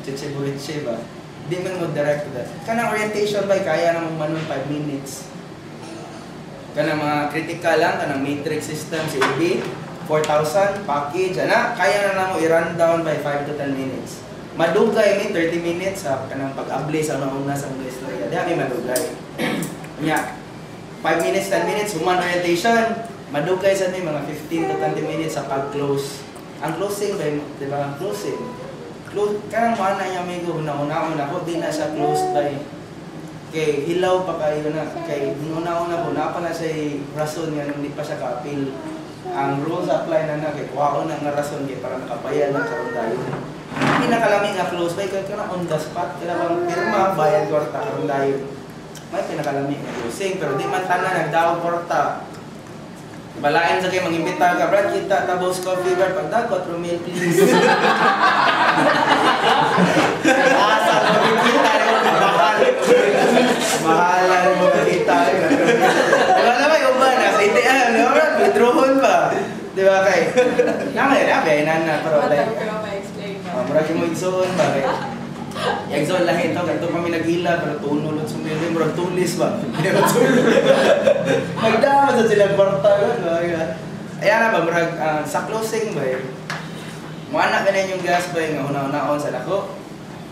chichiburitse ba? Di man mo direct to that. Kanang orientation ba, kaya namang manon 5 minutes. Kanang mga critical lang, kanang matrix system, CB, 4,000, package, kaya na mo i-run down by 5 to 10 minutes. Madugay ni 30 minutes sa kanang pag-abli sa mga una sa mga istorya. Di kami madugay. Nya, 5 minutes, 10 minutes, human orientation, madugay sa ni mga 15 to 20 minutes sa pag-close. Ang closing ba, di ba? Ang closing. Kanang mana niya may una-una ko, di na siya closed by. Kay hilaw pa kayo na, kay una-una po, napa na siya rason nga, hindi pa siya ka-appeal. Ang rules apply na kay kuha ko na nga rason kay para nakabayad ng karon dayon. Hindi nakalami nga close by, kaya ka on the spot, kaya bang pirma, bayad kwarta karon dayon. May pinakalami nga closing, pero di man tanan nagdaog kwarta. Balain sa kayo mag-imbita ka, Brad, kita tabos coffee, Brad, pagda, 4 mil, please. Asal, mag-kita rin mo, mahal. Mahalan mo makita rin. Diba naman yung ba, nasa itian, Brad, withdrawon ba? Diba kay? Namay, nana, pero like, marami mo igsoon ba, kay? Igsoon lang ito, ganito kami nag-ila, pero tunulot sumili, murag tulis ba? Magdama sa silang kwarta. Ayan na ba, murag sa closing ba muanak ganyan yung gas ba nga una-unaon sa lako.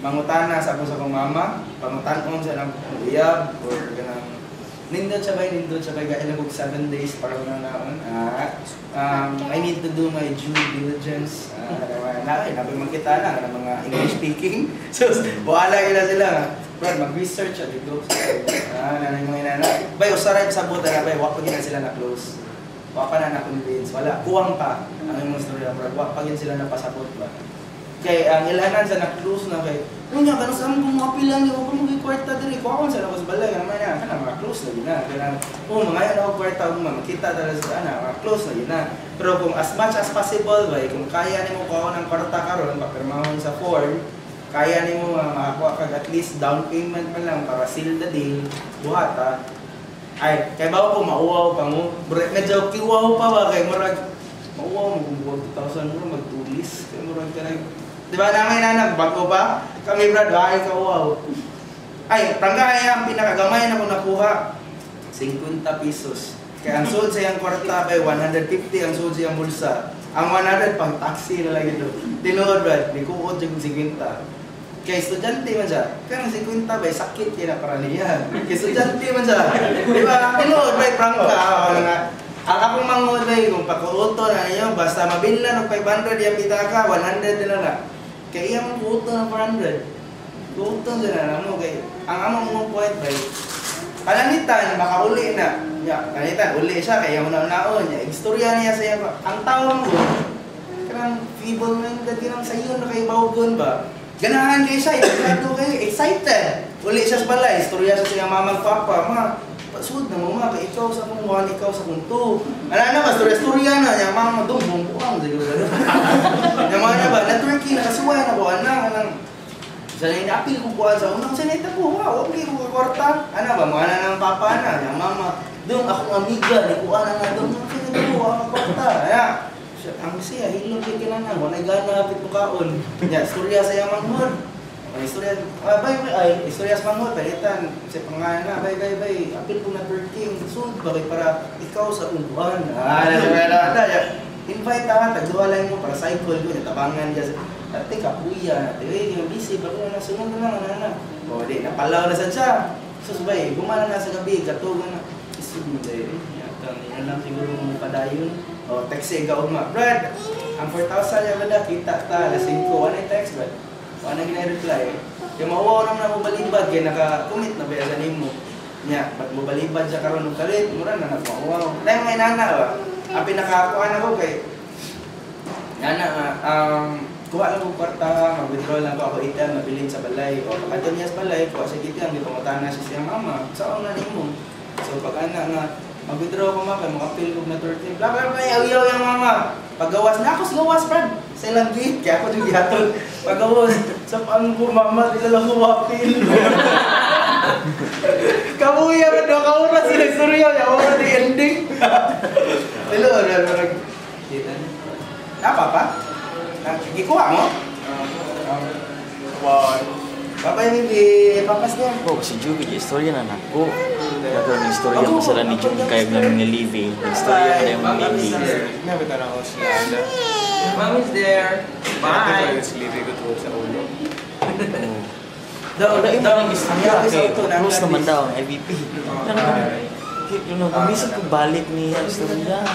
Mangutana sa ako sa kong mama, pangutan-on sa nang uyab, or ganang nindot siya ba, gailagog 7 days para una-unaon. I need to do my due diligence. Nabi kita na ng mga English speaking. So, wala gila sila. Brad, mag-research siya dito. Nanay mga inana. Bay, usaray sa buta na, bay, wak pa gina sila na-close. Wak pa na na-convince. Wala, kuwang pa. Ang imong story, Brad, wak pa gina sila napasabot ba. Kay ang ilanan sa na-close na kay, nga, ganun saan kung mapilang niyo, kung mag-kwarta din, kuha kong sa labas balay, naman na, mga-close na yun na. Kaya, mga yan ako kwarta, makita talaga sa mga-close na yun na. Pero kung as much as possible, bay, kung kaya niyo kuha ng kwarta karon, papirmahon sa form, kaya ni mo makakuha kag at least down payment man lang para seal the deal, buhat ha. Ay, kay bawa po mauwaw pa mo. Medyo kiwaw pa ba kay murag mauwaw mo 2,000 mo magtulis kay murag kanang. Di ba namay nanak bago pa? Kami brad ay kauwaw. Ay, tangga ay ang pinakagamay na ko nakuha 50 pesos. Kaya ang sud sa iyang kwarta bay 150 ang sud sa iyang bulsa. Ang 100 pang taxi na lang ito. Tinuod brad, di kuot yung 50. Kaya estudyante man siya, kaya 50 ba, sakit kaya na para niya. Kaya estudyante man siya. Di ba? Tinuod ba, prangka. Ang akong mangod ba, kung pakuuto na niyo, basta mabilan ng 500 yung pitaka, 100 din na. Kaya iyang kuuto ng 400. Kuuto din na mo. Ang amang mong point ba, kalanitan, makauli na. Kalanitan, uli siya, kaya una-unaon. Istorya niya sa iyo. Ang tawang mo, karang feeble man, dati nang sayo na kayo bawgon ba? Ganahan kayo siya, excited. Uli siya sa balay, istorya sa siyang mamang papa, pasud na mo kay ikaw sa kong 1, ikaw sa kong 2. Ano ba, istorya na, yung mama doon, bumbuang, siguro. Yung mga na ba, networking, nakasuway na ba, anang, sa nang apil kong buwan sa unang sanita ko, wow, okay, kwarta. Ano ba, mga na ng papa na, yung mama, doon, akong amiga, nikuha na nga doon, sanita ko, ang kwarta. Ang siya, hilong kay kailangan, wala gana hapit mo kaon. Istorya sa iyang manghod. Istorya sa manghod, palitan. Kasi pangalan na, bay, apil ko na working. Sud, bagay para ikaw sa ubuan. Invite ka, tagduwalay mo para cycle ko, tabangan ka. Dati kapuya, busy, bago na sunod na lang, O, di, napalaw na sa siya. Susbay, gumana na sa gabi, katugan na. Isip mo dahil, yan lang siguro mong padayon. O, text ikaw ma, Brad, ang 4,000 yung bada, kita ta, lasing ko, ano yung text, Brad? Ano yung reply? Yung mauwaw naman ako balibad, kaya naka-commit na ba sa nimo. Nya, ba't mo balibad siya karoon ng kalit, mura na nagmauwaw. Dahil may nana ba? Ang pinakakuhan ako kay, nana, kuha lang kong kwarta, mag-withdraw lang ko ako itan, mabilin sa balay. O, pagkatun niya sa balay, kuha sa kitang, di pangutana siya siyang mama, saan na nimo? So, pag-ana nga, mag-withdraw ko mga, makapil ko na 13, bla bla bla, yaw-yaw yung mama. Paggawas na ako sa gawas, Brad. Sa ilang gate, kaya ako yung gihatol. Paggawas, sa pang ko mama, di lang ko mapil. Kamuya ka daw, kaura sila surya, yaw di ending. Hello, Napa pa? Gikuha mo? Bye-bye, baby. Papas niya. Oh, si Juby, istorya na nako. Nagkaroon ng istorya ko sila ni Juby kayo namin ni Livy. Istorya na yung Livy. Nabitan ako sila. Mom is there. Bye. It's Livy ko tuwag sa ulo. Wala yung mga istorya. Close naman daw ang IVP. Yun know, gumisip ko balik niya istorya.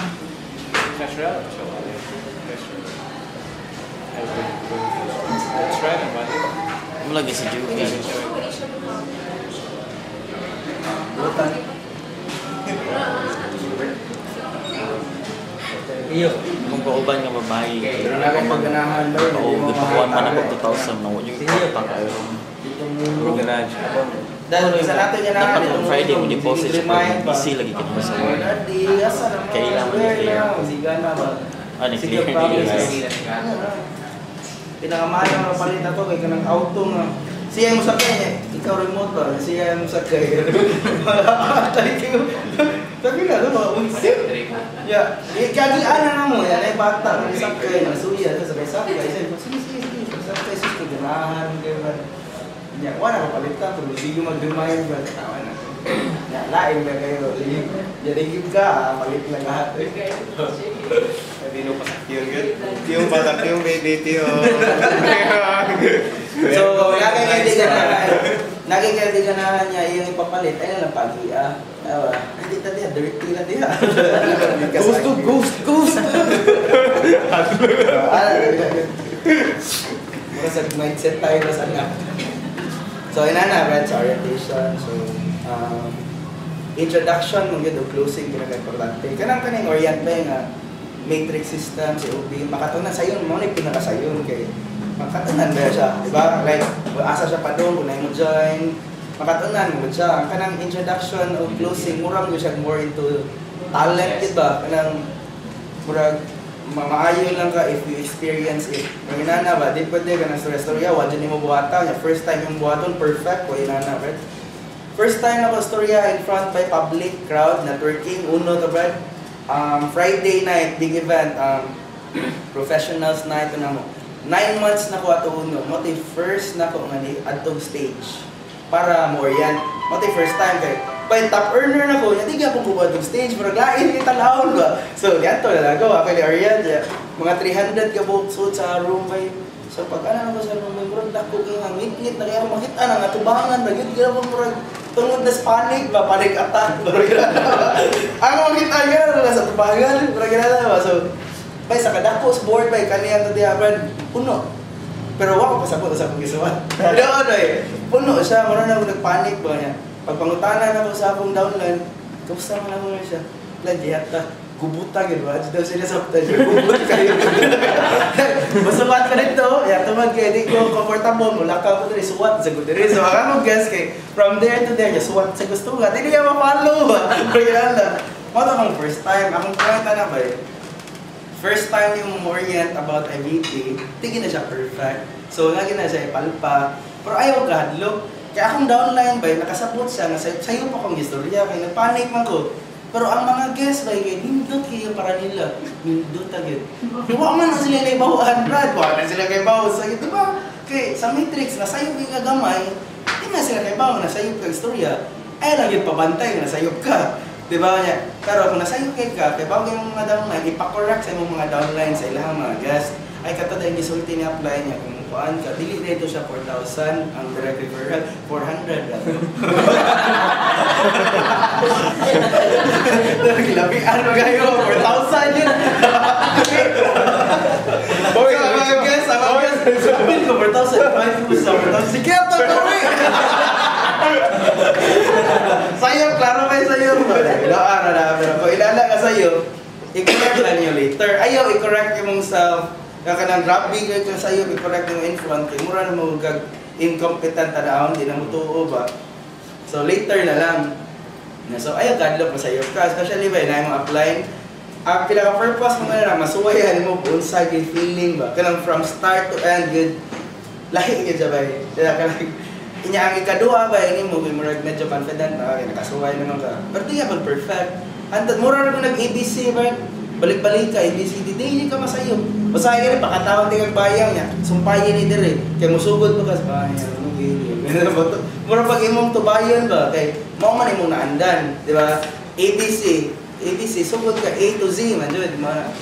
Cash out. Let's try na ba? Lagi si Juby. Iyo. Kung kauban nga babae. Pero na kayo magganahan daw. Oo, gipakuan man ako 2,000 na yung ipapak kayo. Garage. Dahil sa nato niya na. Dapat kung Friday mo deposit siya pag busy lagi ka naman sa work. Kailangan mo clear. Siga na ba? Ano, clear hindi Pinakamahal ng kapalit na to kay kanang auto nga. Siya yung sakay niya. Ikaw remote ba? Siya yung sakay. Sabi na, ano ba? Yeah. Kagian na mo. Yan ay bata. Sakay. Nasuya. Sakay. Sige. Sakay. Sige. Ganahan. Ya, wala kapalit ka. Kung hindi yung mag-remind ba? Tawa na. Lain ba kayo? Jadi ka. Palit na lahat. Hindi no pasak yun. Yung patak yung baby tiyo. So, nagkikaitiganahan niya yung ipapalit. Ay nalang pag-ia. Hindi tadi, dirty na diya. Ghost! Mura sa mindset tayo na sana. So, inana, Red's orientation. So, introduction, mong yun, closing, pinaka-importante. Kanang orient ba yung matrix system, si OB, makatunan sa yun, mga pinaka-sayon kay makatunan ba siya, di ba? Like, asa siya pa doon, kung na mo join, makatunan mo siya. Kanang introduction o closing, murang mo siya more into talent, di ba? Kanang, murag, maayon lang ka if you experience it. Kung inana ba, di pwede ka ng storya, wala dyan mo buhata, first time yung buhaton, perfect, kung inana, right? First time ako storya in front by public crowd, networking, uno to, Brad. Friday night, big event, professionals night, ano mo. 9 months na ko ato uno, mo tayo first na ko nga atong stage para mo orient. Mo tayo first time kay by top earner na ko, hindi ka kung bubuhat ng stage, pero lain kita laon ba. So, ganito na nagawa kay orient, mga 300 ka boat suit sa room by. So, pag ano na ko sa room by, murag dako kayo nga, ngit-ngit na kaya makita na nga, tubangan, nagit ka na murag tungod na panic ba, panic attack, pero ginagawa. Ang makita ka na sa tubangan, pero ginagawa. So, bay sa kadakos board bay kaniya to diaban puno. Pero wa ko pasabot sa akong gisuwat. Ano puno siya, mura na ako nagpanic ba niya. Pagpangutanan ako sa akong downline, kamusta man ako siya? Lagiyata, gubuta gid ba? Daw sila sa hotel, gubut kayo. Masuwat ka dito, ya tumag kay di ko comfortable mo lakaw ko diri suwat sa gudiri. So ako guess kay from there to there, just suwat sa gusto nga. Dili niya ma-follow ba? Pero yala. Mo ta akong first time, akong kwenta na ba? First time yung orient about IVP, tingin na siya perfect. So, lagi na siya ipalpa. Pero ayaw kahadlok. Kaya akong downline ba, nakasabot siya, sayo pa akong istorya, kaya nagpanic man ko. Pero ang mga guests ba, nindot kayo para nila. Nindot agad. Diba man na sila na ibawan, Brad? Wala na sila kayo bawa. So, diba? Kaya sa Matrix, nasayo ka gamay, hindi na sila kayo bawa, nasayo ka istorya. Ay lang yung pabantay, nasayo ka. Diba niya? Pero kung nasayok ka, kaya bago yung mga downline, ipakorrect sa mga downline sa ilang mga guest, ay katod ang gisulti ni apply niya, kung kuhaan ka, dili na ito siya 4,000, ang direct referral, 400. Labihan mo kayo, 4,000 yun. Boy, sa mga guest, sabihin ko, 4,000, 4,000, sige, ito kami! Sa'yo, klaro kayo sa'yo. Ilaan na, pero kung ilala ka sa'yo, i-correct lang nyo later. Ayaw, i-correct yung mong self. Kaya nang grabe kayo sa'yo, i-correct yung in front. Kaya mura na mo incompetent tanaon, hindi na mo tuo ba. So, later na lang. So, ayaw, gadlok mo sa'yo ka. Especially ba, na yung apply. Ang pinaka-purpose mo na lang, masuwayan mo kung sa feeling ba. Kanang from start to end, good. Lahi ka dyan ba. Inya ang ikadua ba, ini mo, murag medyo confident na, nakasuway naman ka. Pero di ako perfect. Antad, mura na ko nag-ABC ba? balik-balik ka, ABCD, hindi ka masayo. Masayo rin, pakatawang tingag bayang niya. Sumpayin ni dire. Kaya musugod pa ka sa bayan. Mura pag imong tubayan ba? Kaya mo man imong naandan. Di ba? ABC, sugod ka A to Z man. Di ba?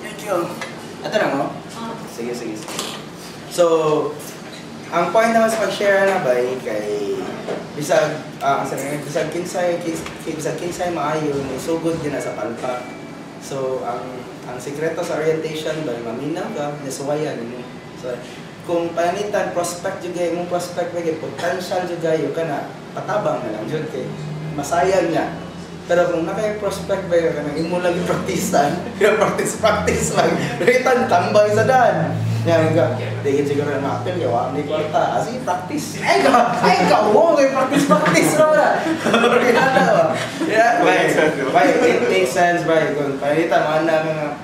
Thank you. Ato na mo? Sige. So, ang point naman sa pag-share na ba kay bisag kinsay maayo ni sugod din sa palpa. So ang sekreto sa orientation ba maminaw ka nasuwayan mo. So kung panitan prospect jud gay mong prospect kay potential jud gayo kana patabang na lang jud kay masayang niya. Pero kung naka-prospect ba ka nang imo lagi praktisan, practice lang. Ritan tambay sa dan. Yan ka. Dahil siguro na apel kay wa ni kwarta. Asi practice. Ay ka mo kay practice ra wala. Kaya ba? Yeah, it makes sense ba kung palitan man na nga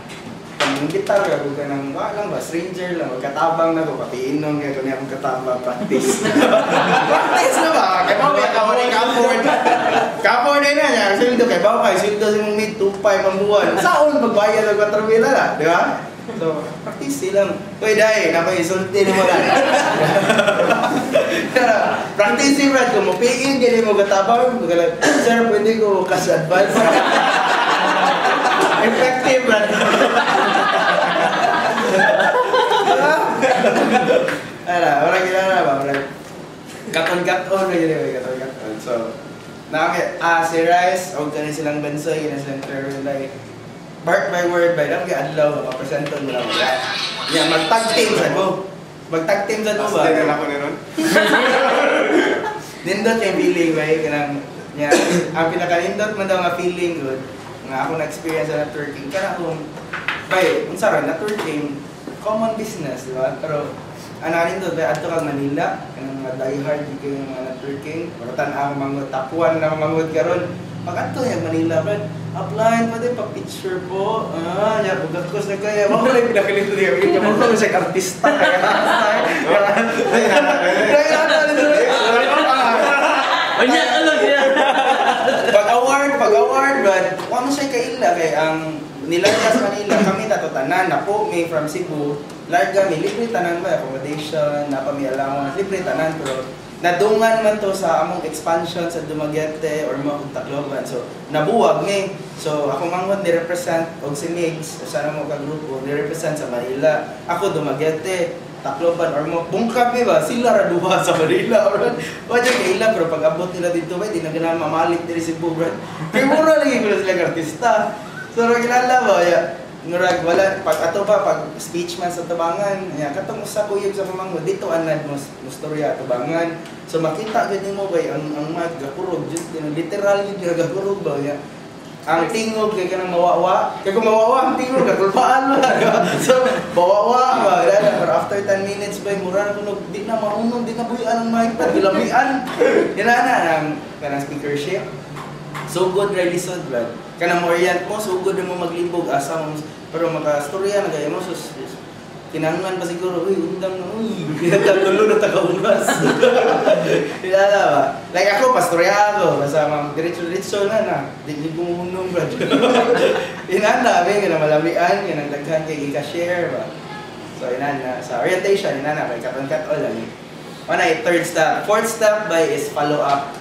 gitar ka kung kanang lang ba stranger lang katabang na ko pati inom nga kunya akong katabang practice. Practice na ba? Kay mo ka-afford na niya. Sweldo kay bawo kay sweldo sa mong mid 2.5 ang buwan. Saon magbayad og 4 mil na, di ba? So, practice silang. Uy, dahil, napaisulti mo lang. Practice si Brad, kung mapiin, ganyan mo katabang, sir, pwede ko cash advance. Effective, Brad. Wala kilala ba? Katon-katon na yun, katon-katon. So, si Rice, o ganyan silang bansoy, ganyan silang Terrorlight. Word by word by lang adlaw mapresento mo lang ya mag-tag team sa mo ba din ako niron nindot yung feeling ba kanang nya ang pinaka-nindot man daw nga feeling good nga ako na experience sa networking kana kung bay unsa ra networking common business di ba pero nindot ba adto kag Manila kanang die hard di kayo mga networking baratan ang mga tapuan na mangud karon pag-ato yung Manila, Brad, apply pwede pa-picture po. Ya, bugakos na kaya. Wala ko lang pinakilito niya. Kaya mo ko siya artista. Pag-award, Brad, wala mo siya kaila. Kaya ang nilarga sa Manila, kami natutanan na po, may from Cebu, larga, may libre tanan ba, accommodation, napa may allowance, libre tanan, pero nadungan man to sa among expansion sa Dumaguete or mga Tacloban. So, nabuwag ni. So, ako manghod ni-represent og si Migs, o sana mo ka-grupo, ni-represent sa Manila. Ako Dumaguete, Tacloban, or mo, bungkab ba? Sila raduha sa Manila. Wadya kaila, pero pag abot nila dito, di na ganang mamalik diri si Bubrat. Kaya mura lang yung silang artista. So, kilala ba? Nurag wala pag ato ba pag speech man sa tubangan ya katong usa kuyog sa pamangod dito anad mo storya tubangan so makita gid nimo bay ang mag gakurog jud literal gid gakurog ba ya ang tingog kay kanang mawawa kay kung mawawa ang tingog gagulpaan mo so mawawa ba dala for after 10 minutes bay mura na kunog di na maunog di na buyan ang mic pa dilamian dinana ang kanang speakership so good relisod brad kanang orient mo so good mo maglibog asa mo pero maka-storya na gaya mo sus kinangan pa siguro uy undang na uy pinagkatulo na takauras kilala ba like ako pastorya ako basta mang diretso na di gumumunong brad inanda may nga malamian nga nagdaghan kay ika-share ba so inana sa orientation inana kay katon-katon lang mana third step fourth step by is follow up.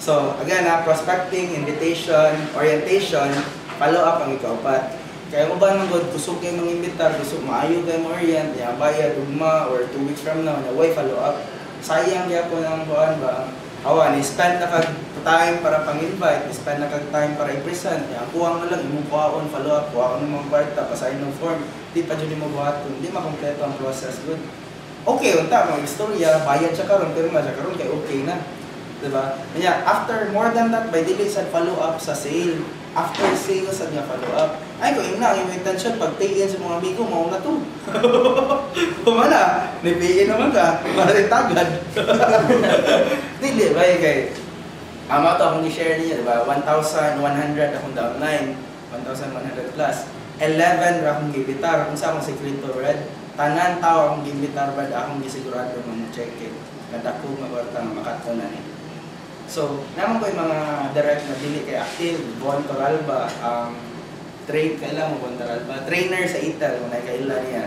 So, again, prospecting, invitation, orientation, follow-up ang ikaupat. Kaya mo ba nang good, kusog kayo mang-imbitar, kusog maayo kayo mo-orient, ya, bayad, ugma, or 2 weeks from now, why follow-up? Sayang kaya po ng buwan ba? Awan, spend na kag-time para pang-invite, spend na kag-time para i-present. Ya, kuha mo lang, imong kuhaon, follow-up, kuha ko ng kwarta, pasahin ng form, di pa dyan mo buhaton, di makompleto ang process, good. Okay, unta, mga istorya, bayad siya karon, pero siya karon kay okay na. Diba? Kanya, after more than that, by delay sa follow-up sa sale. After sale sa niya follow-up. Ay, kung yung intention, pag pay-in sa mga amigo, mauna to. Kumana, ni-pay-in naman ka, maraming tagad. Hindi, ba? Kay, ama to akong i-share niya, diba? 1,100 akong downline, 1,100 plus. 11 ra akong gibitar, kung sa akong sekreto, red. Tanan tao akong gibitar, red, akong gisigurado mga check-in. Kada ko magwarta ng makato na ni. So, naman ko yung mga direct na dili kay active, Bon Toralba, kailan mo Bon Toralba, trainer sa Ital, kung kailan niya.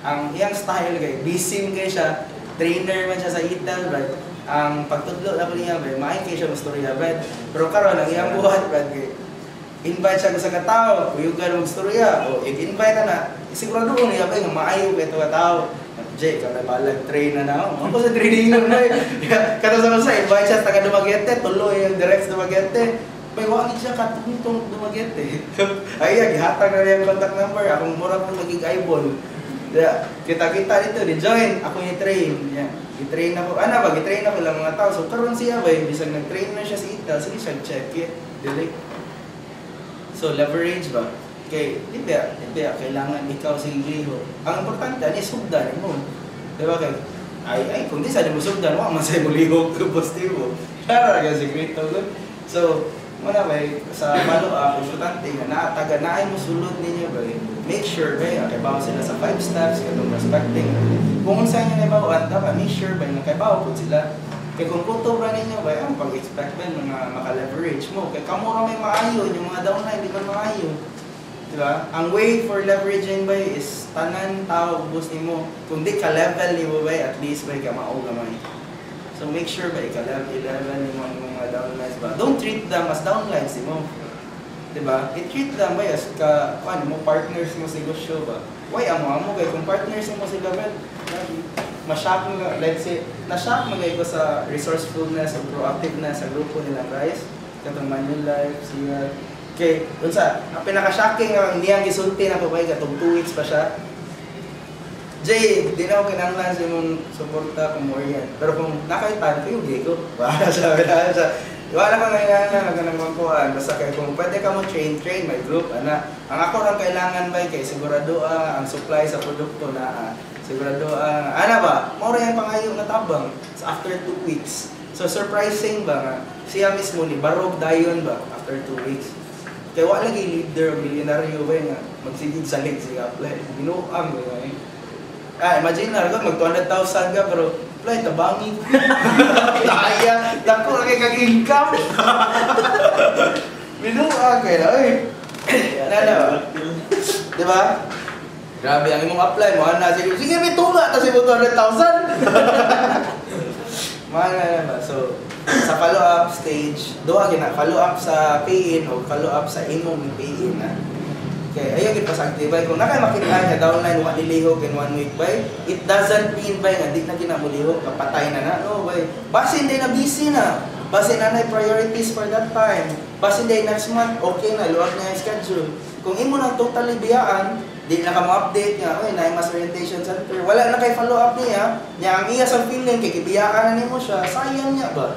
Ang iyang style kay, bisim kay siya, trainer man siya sa Ital, right? Ang pagtudlo na ko niya, maay kay siya mastorya, right? Pero karon ang iyang buhat, right? Invite siya sa katao, kuyugan mong storya, o invite na, siguro doon niya, nga maayo kay ito katao. Jay, kung nabalag train na na ako sa training na na kata sa invite siya taga Dumaguete, tuloy yung direct sa Dumaguete. May wangit siya katungtong Dumaguete. Ay, gihatag na rin yung contact number, akong mura po maging eyeball. Kita-kita dito, di-join, ako yung train. I-train ako, i-train ako lang mga tao. So, karon siya ba, bisag nag-train na siya sa Ital, sige siya check it, direct. So, leverage ba? Okay, di ba kailangan ikaw liho. Ang importante ni sugdan mo. Di ba kay kung di sa mo sugdan mo masay mo liho positibo. Para ka sekreto ko. So, muna ba sa follow-up importante nga taga naay mo sulod ninyo ba. Make sure ba kay bawo sila sa 5 steps katong respecting. Kung unsa niyo naibawan dapat make sure ba kay bawo pud sila. Kaya kung puto ba ninyo ba ang pag-expect ba nga maka-leverage mo. Kay kamo ra may maayo yung mga downline di ba maayo. Diba? Ang way for leveraging ba is tanan tao ubos nimo. Kung di ka level nimo ba at least ba ka mao gamay. So make sure ba ka level nimo ang mga downlines ba. Don't treat them as downlines nimo. Diba? I-treat them ba as ka mo partners mo sa negosyo ba. Why amo kay kung partners mo sila ba ma-shock mo let's say na-shock mo ko sa resourcefulness o proactiveness sa grupo nila guys. Katong Manulife siya. Okay, unsa, ang pinaka-shocking ang niyang gisulti na ko ba katong 2 weeks pa siya. Jay, di na ako kinanglan sa imong suporta kung mo yan. Pero kung nakaitan ko yung ko, wala siya. Wala kang kailangan na magkuhan. Basta kaya kung pwede ka mo train my group. Ang ako lang kailangan ba kay sigurado ang supply sa produkto na sigurado ba? Maura yung pangayo na tabang after 2 weeks. So surprising ba nga, siya mismo ni Barog dayon ba after 2 weeks. Kaya wala lagi leader, milyonaryo ba nga, magsigig sa legs, apply. Binuang ba nga imagine na, mag 200,000 ka, pero apply, tabangi. Kaya, dako lagi kag-income. Binuang kaya na, diba? Grabe, ang imong apply, mahal na, sige, may tunga, tapos imong 200,000. Mahal na ba? So, sa follow-up stage, doon follow-up sa pay-in o follow-up sa imong pay-in na. Okay, ayaw kita sa activate. Kung nakamakitaan niya downline, wala nilihog in 1 week ba, it doesn't mean ba nga di na ginamulihog, kapatay na no ba. Base hindi na busy na. Base na priorities for that time. Base hindi next month, okay na, luwag na yung schedule. Kung imo na totally biyaan, di na ka mo-update nga, na yung mass orientation center. Wala na kay follow-up niya, ang iya sa feeling, kay kibiyaan na nimo siya, sayang niya ba?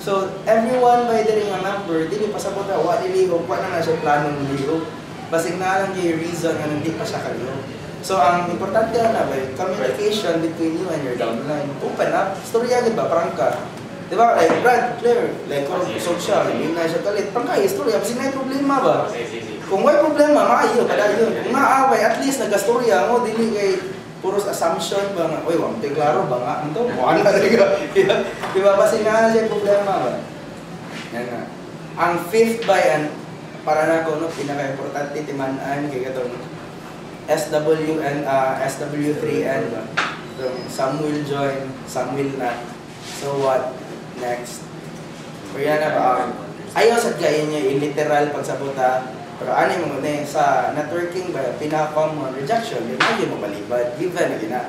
So, everyone by the ring ang number, di pa sa puta, wala nilihog, wala na siya planong nilihog. Basig na lang yung reason na hindi pa siya kalihog. So, ang importante na ba, communication between you and your downline. Open up, storya ba, prangka. Diba, like Brad, Claire, like kung social, hindi na siya kalit, prangka, istorya, kasi may problema ba? Kung may problema, maayo, padayon. Kung naaway, at least nag-astorya mo, dili kay puros assumption ba nga, uy, wang klaro ba nga, ito, mukhang na talaga. Diba, kasi nga na siya problema ba? Yan nga. Ang fifth by, para na ko, pinaka-importante, timanaan, kaya itong SWN, SW3N ba? Itong Samuel join, Samuel na. So what? Next. Kaya na ba, ayaw sa gaya niya, literal pagsabuta. Pero ano yung mga sa networking ba, pinaka-common rejection, di man yung mabalibad, given na gina.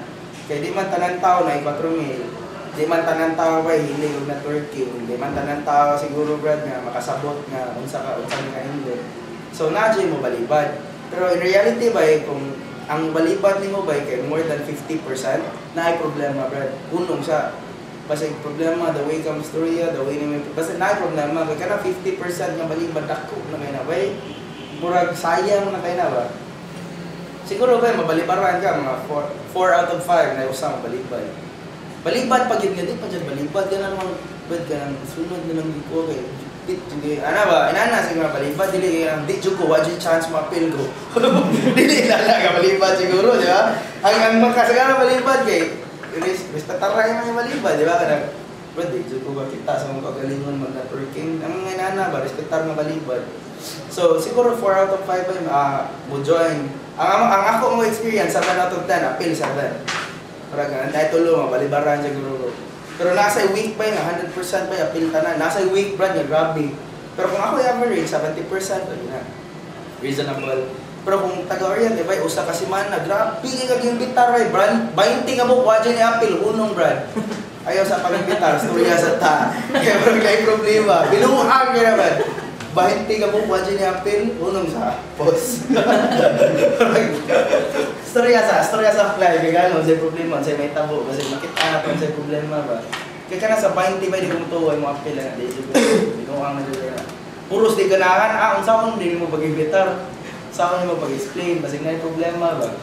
Kaya di man tanan tao na ipatrumil, di man tanan tao ba hiling yung networking, di man tanan tao siguro Brad nga makasabot nga unsa ka hindi. So na dyan mo balibad. Pero in reality ba, kung ang balibad nimo ba kay more than 50%, na ay problema Brad. Unong siya. Kasi problema, the way comes through ya, the way nimo, basta na ay problema, kaya na 50% nga balibad dako na may na ba, murag sayang na kayo na ba? Siguro ba, mabalibaran ka, mga 4 out of 5 na usang balibad. Balibad pag yun nga, di pa dyan balibad, gano'n naman, bad ka nang sunod na lang ko kay ano ba, inana siguro balibad, dili di ko, wajud chance ma-appeal ko. Dili na balibad siguro, di ba? Ang makasagara balibad kay, respetara yung balibad, di ba? Brad, di ko ba kita sa mga kagalingon mag-networking. Ang mga nana ba, respetar mga balibad. So, siguro 4 out of 5 ay mo join. Ang ako mo experience, 7 out of 10, appeal sa 7. Parang ganun, dahil tulo, balibaran siya guro. Pero nasa week ba yung 100% ba yung appeal tanan? Nasa week, Brad, yung grabe. Pero kung ako yung average, 70%, na reasonable. Pero kung taga-orient, eh, usa kasi man na, grabe kag yung bitar, eh, Brad. 20 ka mo, wadya ni appeal, unong, Brad. Ayaw sa pag-bitar, storya sa ta. Kaya parang may problema. Binuhag ka naman. 20 ka mo, wadya ni appeal, unong sa post. storya sa fly, kaya gano'n, sa problema, sa may tabo, kasi makita na pa sa problema ba. Kaya ka na sa 20 ba, di kong tuwa yung appeal na, di ko ang nalala na. Puros di ganahan, kung saan hindi mo pag-ibitar, saan mo pag-explain, kasi nga yung problema ba.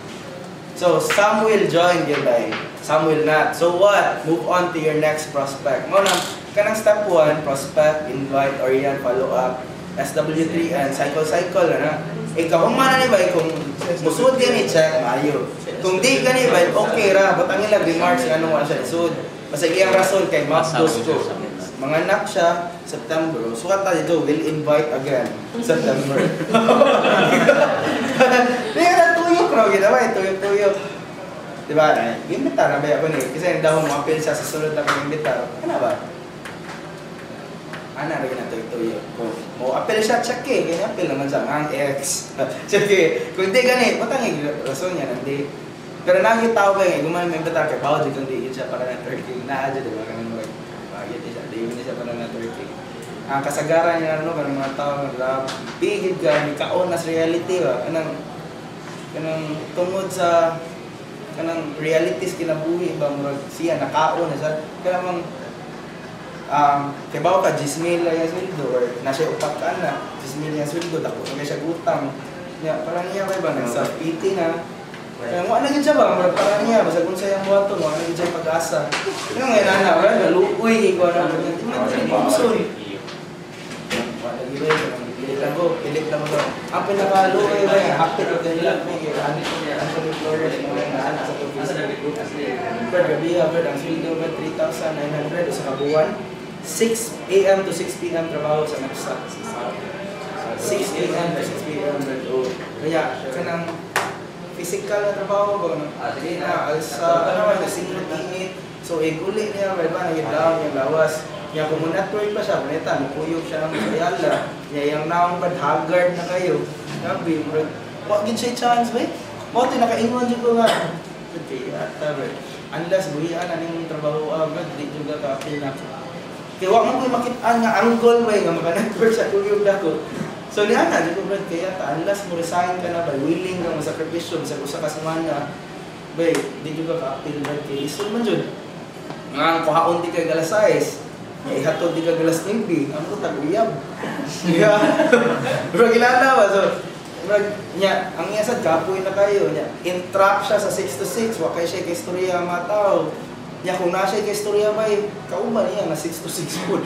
So, some will join, gilay. Some will not. So what? Move on to your next prospect. Mo na, kanang step 1, prospect, invite, orient, follow up, SW3, and cycle, na. Ikaw, kung mana ni ba, kung musud ka ni check, maayo. Kung di ka ni ba, okay ra, batang ilang remarks, ano nga siya, isud. Basta iyang rason kay Mapdos ko. Mga anak siya, September. So what dito, will invite again, September. Kaya na tuyok, no? Ginawa, tuyok. Diba? Imbitar na ba ako ni? Kasi daw mo appeal siya sa sunod na pag-imbitar. Ano ba? Ano na na tuyok? Mo appeal siya, check eh. Kaya appeal naman siya, ang ex. Check eh. Kung di ganit, matang rason niya, hindi. Pero nangit tao ba yung gumawa may imbitar kay Bao, di kundi siya para networking. Naadya, diba? Ganun ba? Bagit siya. Di siya para networking. Ang kasagaran niya, ano, kanang mga tao, bigid ka, may kaon as reality ba? Kanang tungod sa kanang realities kinabuhi ba murag siya nakaon na sa kanang kay bawo ka 10,000 lang yung sweldo or nasa upat ka na 10,000 yung sweldo dako kay siya utang niya parang niya kay ba nag self pity na kaya mo ano gid siya ba murag parang niya basta kung sayang buhaton mo ano gid siya pag-asa ano nga nana wala naluoy ko na pilit lang mo. Ang pinakaluoy ba yung happy to the love me kaya Anthony Flores mo yung naanak sa pag-Facebook. Per gabi, ang sweldo ba 3,900 sa kabuwan. 6 a.m. to 6 p.m. trabaho sa Nagsa. 6 a.m. to 6 p.m. Kaya, kanang physical na trabaho ba? Sige na, sa singlet init. So, uli niya, ba, nagidlaw yung lawas. Kaya kung network pa siya, manita, mukuyog siya ng masayala. Kaya yung naong bad, haggard na kayo. Sabi, wag din siya chance, ba? Mati, nakaingon dyan ko nga. Okay, ata, ba? Unless, buhian na yung trabaho agad, di juga ka-apil na. Kaya wag mo ko'y makitaan nga angle, ba? Nga maka-network siya, kuyog na ko. So, niya na, dyan ko, Brad, kaya ta, unless mo resign ka na, ba? Willing ka masakripisyo, sa usa ka semana, ba? Di juga ka-apil, Brad, kaya iso man dyan. Nga, kuhaon di kay galasayes. Ihatod di ka galas nimbi, ang ko tag-uyab. Kaya, bro, kilala ba? So, bro, niya, ang iya sad, kapoy na kayo. Niya, entrap siya sa 6 to 6, wakay siya kay istorya ang mga tao. Niya, kung nasa kay istorya ba, kauban niya nga 6 to 6 food.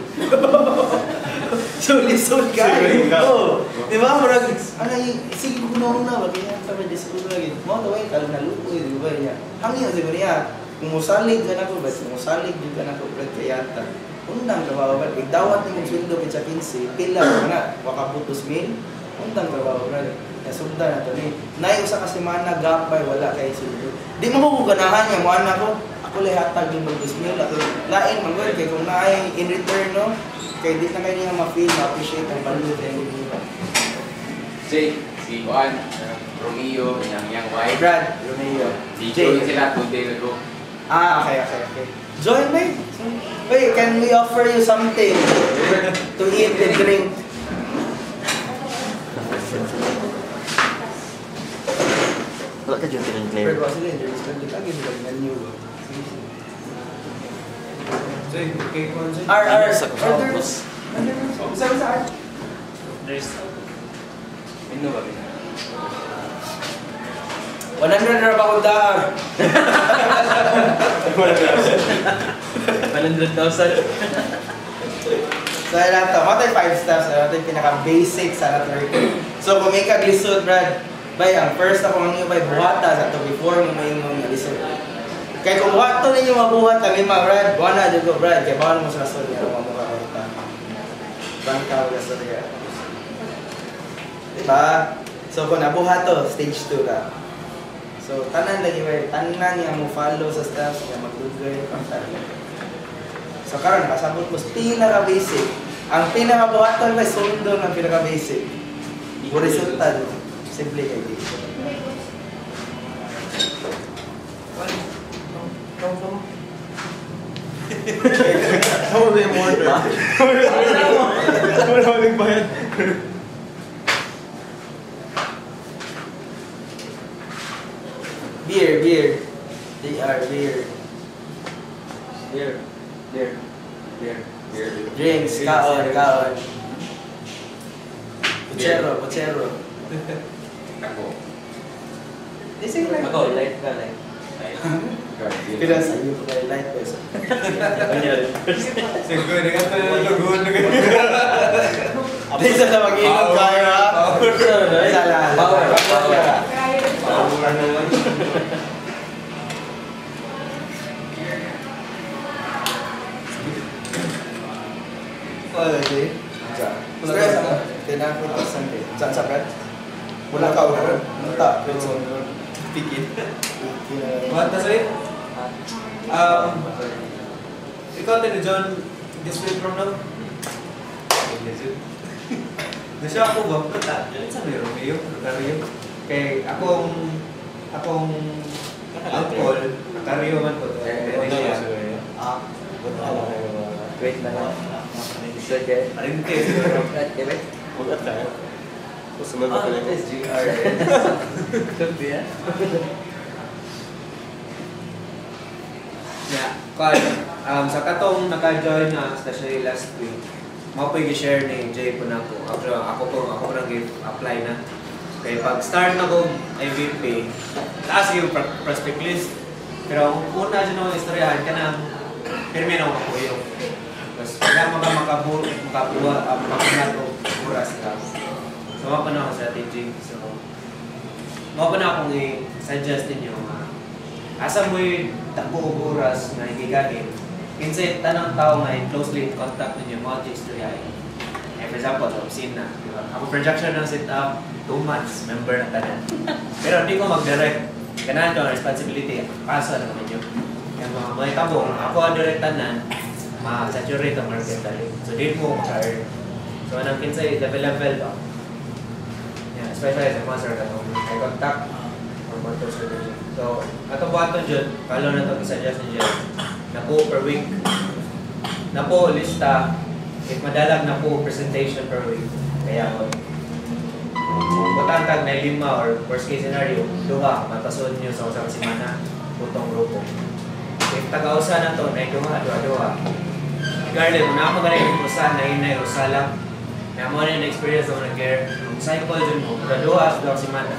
So, lisod kayo. Oo. Di ba, bro, sige ko na ba, kaya sabi, disco lagi. Mga taway, kalong nalukoy, di ba niya? Hangin, siguro niya, kung musalig ka na ko, ba? Musalig din ka na ko, bro, kaya ta. Undang trabaho ba? Igdawat ni mong sweldo sa 15, pila ka na, wakaputos mil. Undang trabaho ba? Nasunda na ito ni. Naiusa ka semana, gapay, wala kay sweldo. Di mo mo ganahan niya, mga anak ko, ako hatag yung putos mil. Lain, mga kay kung naay in return, no? Kaya di na kayo niya ma-feel, ma-appreciate ang value na yung iba. Si Juan, Romeo, yang wife. Brad, Romeo. Join sila 2 days ago. Okay. Join me. Wait, can we offer you something to eat and drink? Wala ka dyan tinang Pero Claire. kasi there's pwede lagi sila menu. Okay, kung Sa kapapos. Sa art. There's... Ino ba? 100 na ba kung daan? 100,000. So, lahat to. Matay 5 steps. Ito yung pinaka-basic sa networking. So, kung may kaglisod, Brad, bay, ang first na kung ano yung bay, buhata sa ito before mo may mga lisod. Kaya kung wato ninyo mabuhat ang lima, Brad, wala dyan ko, Brad. Kaya bawal mo sa storya, mamukha ko ito. Bangka ko sa storya. Diba? So kung nabuhat to, stage 2 ka. So tanan lagi, Brad. Tanan niya mo follow sa steps, niya magdugay, pangtanan. So karon kasabot mo pinaka-basic. Ang pinaka-buhaton ay sundo ng pinaka-basic. Horizontal. Simple kay dito. How are they order? Wala kaming bayad. Beer. They are beer. Beer. Drinks, kaon. Puchero. Ako. Sige lang. Ako, light ka, light. Pila sa iyo po kayo light person. Siguro, hindi ka talalugun na ganyan. Di sa na mag-inom kayo ha? Isa lang. Power. Power naman. Di. Stress ako. Tinapit ako Sunday. Saan sa Brad? Wala ka wala. Nata. Pikit. What na sa'yo? Ikaw, Tino John, this week from now? Nasya ako ba? Yan sa may Romeo, Rosario. Kay akong uncle, Rosario man ko. Wait na lang. Sige. Arinte. Ugat tayo. Sumunod pa rin. SGR. Sabi yan. Yeah, sa katong naka-join na especially last week, mo po i-share ni Jay po na ko. Ako po nang apply na. Kaya pag start na ko IVP, taas yung prospect list. Pero ang una dyan ako istoryahan ka na pirmi na ako yung. Tapos kaya makabuha o oras ka. So mapa na ako sa teaching. So mapa na akong i-suggest ninyo asa mo'y takbo o oras na igiganin. Kinsay tanang tao nga closely in contact ninyo mga istoryahin. For example, sa opisina. Diba? Ako projection ng sit up 2 months, member ng tanan. Pero hindi ko mag-direct. Ganahan ko ang responsibility. Kaso naman ninyo. Yung mga tabong, ako ang direct tanan, ma-saturate ang market dali. So, di mo maka-earn. So, anong kinsay, level ba? Yeah, especially sa mga sir, may contact or motor strategy. So, ato po ato dyan, kalo na ito isa-adjust niyo dyan, na po per week, na po lista, if madalag na po presentation per week. Kaya ako, butantag na 5 or worst case scenario, 2, matasun nyo sa usang simana, putong grupo. If taga-usa na to, na 2, 2. Regardless, kung nakapagaling yung usa, na usa lang, na mo na yung experience ng nag-care, yung cycle dyan mo, kada 2 simana,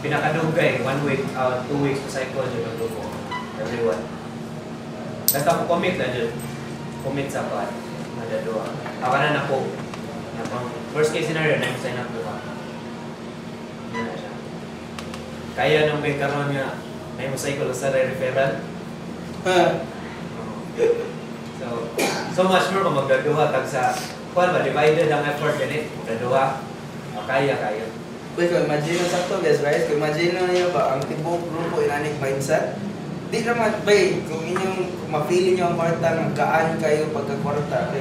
pinakadugay, 1 week, 2 weeks po cycle dyan ng grupo, everyone. Basta ako commit na dyan, commit sa part, kada 2. Ako na po, worst case scenario, na yung sign up 2. Yan na siya. Kaya nung may karoon nga, may mo cycle sa referral. So much more kung magdadua tag sa kuwan ba, divided ang effort ganit, magdadua, kaya. Wait, kung imagine nyo sakto guys, right? Kung imagine nyo niyo ba, ang tibok grupo inanik mindset, di naman, bay, kung mapili nyo ang kwarta ng kaan kayo pagkakwarta,